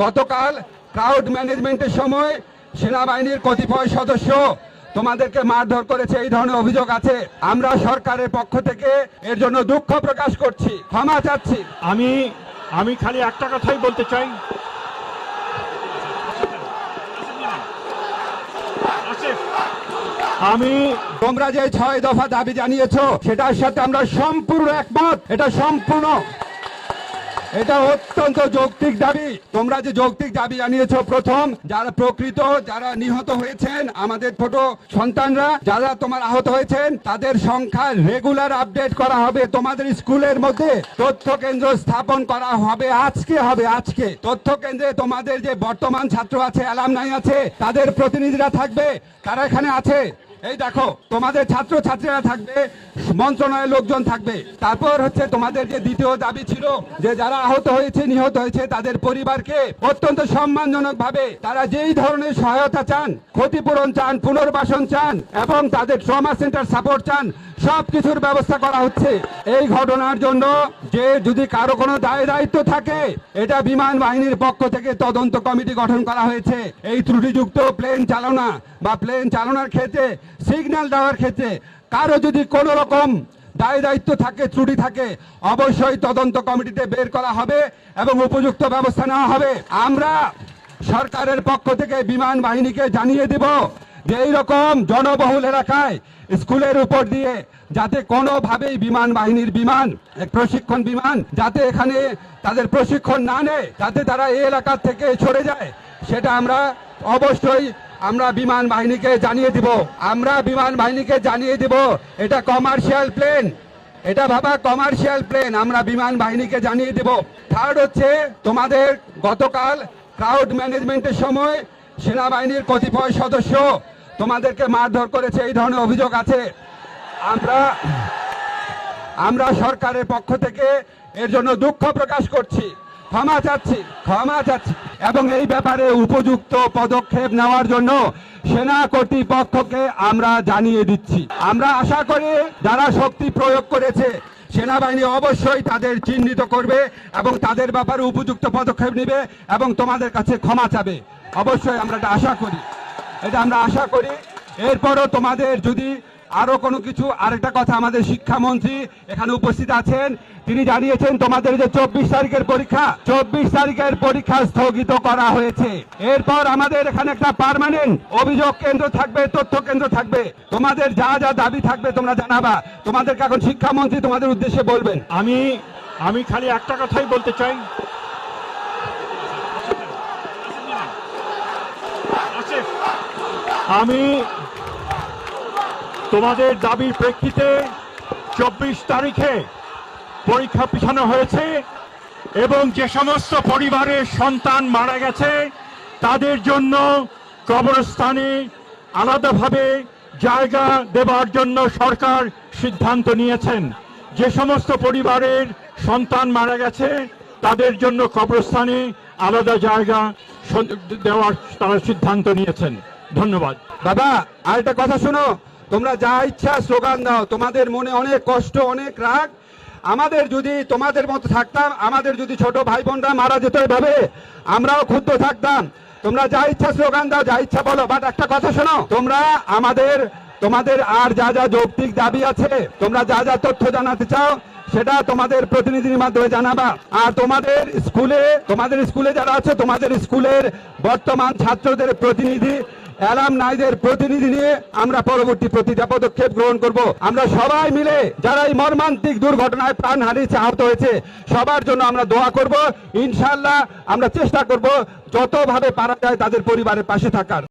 গতকাল ক্রাউড ম্যানেজমেন্টের সময় সেনাবাহিনীর কতিপয় সদস্য তোমাদেরকে মারধর করেছে, এই ধরনের অভিযোগ আছে। আমরা সরকারের পক্ষ থেকে এর জন্য দুঃখ প্রকাশ করছি, ক্ষমা চাচ্ছি। আমি খালি একটা কথাই বলতে চাই, তোমরা যে 6 দফা দাবি জানিয়েছো সেটার সাথে আমরা সম্পূর্ণ একমত। এটা অত্যন্ত যৌক্তিক দাবি। তোমরা যে যৌক্তিক দাবি জানিয়েছো, প্রথম যারা প্রকৃত যারা নিহত হয়েছেন, আমাদের ছোট সন্তানরা যারা তোমার আহত হয়েছেন, তাদের সংখ্যা রেগুলার আপডেট করা হবে। তোমাদের স্কুলের মধ্যে তথ্য কেন্দ্র স্থাপন করা হবে। আজকে তথ্য কেন্দ্রে তোমাদের যে বর্তমান ছাত্র আছে, অ্যালামনাই আছে, তাদের প্রতিনিধিরা থাকবে, তারা এখানে আছে। এই দেখো, তোমাদের ছাত্র ছাত্রীরা থাকবে, মন্ত্রণালয়ের লোকজন থাকবে। তারপর হচ্ছে তোমাদের যে দ্বিতীয় দাবি ছিল যে যারা আহত হয়েছে, নিহত হয়েছে, তাদের পরিবারকে অত্যন্ত সম্মানজনক ভাবে তারা যেই ধরনের সহায়তা চান, ক্ষতিপূরণ চান, পুনর্বাসন চান এবং তাদের ট্রমা সেন্টার সাপোর্ট চান, সবকিছুর ব্যবস্থা করা হচ্ছে। এই ঘটনার জন্য যে যদি কারো কোনো দায়িত্ব থাকে, এটা বিমান বাহিনীর পক্ষ থেকে তদন্ত কমিটি গঠন করা হয়েছে। এই ত্রুটিযুক্ত প্লেন চালনা বা প্লেন চালনার ক্ষেত্রে, সিগন্যাল দেওয়ার ক্ষেত্রে কারো যদি কোনো রকম দায়িত্ব থাকে, ত্রুটি থাকে, অবশ্যই তদন্ত কমিটিতে বের করা হবে এবং উপযুক্ত ব্যবস্থা নেওয়া হবে। আমরা সরকারের পক্ষ থেকে বিমান বাহিনীকে জানিয়ে দেব যে এইরকম জনবহুল এলাকায় স্কুলের উপর দিয়ে যাতে কোনোভাবেই বিমান বাহিনীর প্রশিক্ষণ বিমান যাতে এখানে তাদের প্রশিক্ষণ না নেয়, যাতে তারা এই এলাকা থেকে সরে যায়, সেটা আমরা অবশ্যই বিমান বাহিনীকে জানিয়ে দিব। এটা কমার্শিয়াল প্লেন, এটা ভাবা কমার্শিয়াল প্লেন, আমরা বিমান বাহিনীকে জানিয়ে দিব। থার্ড হচ্ছে তোমাদের গতকাল ক্রাউড ম্যানেজমেন্টের সময় সেনাবাহিনীর কতিপয় সদস্য তোমাদেরকে মারধর করেছে, এই ধরনের অভিযোগ আছে। আমরা সরকারের পক্ষ থেকে এর জন্য দুঃখ প্রকাশ করছি, ক্ষমা চাচ্ছি এবং এই ব্যাপারে উপযুক্ত পদক্ষেপ নেওয়ার জন্য সেনা কর্তৃপক্ষকে আমরা জানিয়ে দিচ্ছি। আমরা আশা করি যারা শক্তি প্রয়োগ করেছে, সেনাবাহিনী অবশ্যই তাদের চিহ্নিত করবে এবং তাদের ব্যাপারে উপযুক্ত পদক্ষেপ নেবে এবং তোমাদের কাছে ক্ষমা চাবে। অবশ্যই আমরা এটা আশা করি। এরপরও তোমাদের যদি আরো কোনো কিছু, আরেকটা কথা, আমাদের শিক্ষামন্ত্রী এখানে উপস্থিত আছেন, তিনি জানিয়েছেন তোমাদের যে 24 তারিখের পরীক্ষা স্থগিত করা হয়েছে। এরপর আমাদের এখানে একটা পার্মানেন্ট অভিযোগ কেন্দ্র থাকবে, তথ্য কেন্দ্র থাকবে। তোমাদের যা যা দাবি থাকবে তোমরা জানাবা। তোমাদেরকে এখন শিক্ষামন্ত্রী তোমাদের উদ্দেশ্যে বলবেন। আমি খালি একটা কথাই বলতে চাই, তোমাদের দাবির প্রেক্ষিতে 24 তারিখে পরীক্ষা পিছানো হয়েছে এবং যে সমস্ত পরিবারের সন্তান মারা গেছে তাদের জন্য কবরস্থানে আলাদাভাবে জায়গা দেওয়ার জন্য সরকার সিদ্ধান্ত নিয়েছেন। যে সমস্ত পরিবারের সন্তান মারা গেছে তাদের জন্য কবরস্থানে আলাদা জায়গা দেওয়ার তারা সিদ্ধান্ত নিয়েছেন। ধন্যবাদ। বাবা, আরেকটা কথা শোনো, তোমরা যা ইচ্ছা স্লোগান দাও, তোমাদের মনে অনেক কষ্ট, অনেক রাগ। আমাদের যদি তোমাদের মতো থাকতাম, আমাদের যদি ছোট ভাই বোনরা মারা যেত এভাবে, আমরাও ক্ষুব্ধ থাকতাম। তোমরা যা ইচ্ছা স্লোগান দাও, যা ইচ্ছা বলো, বাট একটা কথা শোনো, তোমরা তোমাদের আর যা যা যৌক্তিক দাবি আছে, তোমরা যা যা তথ্য জানাতে চাও সেটা তোমাদের প্রতিনিধির মাধ্যমে জানাবা। আর তোমাদের স্কুলে যারা আছে, তোমাদের স্কুলের বর্তমান ছাত্রদের প্রতিনিধি, অ্যালামনাইদের প্রতিনিধি নিয়ে আমরা পরবর্তী পদক্ষেপ গ্রহণ করব। আমরা সবাই মিলে যারা এই মর্মান্তিক দুর্ঘটনায় প্রাণ হারিয়েছে, আহত হয়েছে, সবার জন্য আমরা দোয়া করব। ইনশাআল্লাহ আমরা চেষ্টা করব যতভাবে পারা যায় তাদের পরিবারের পাশে থাকার।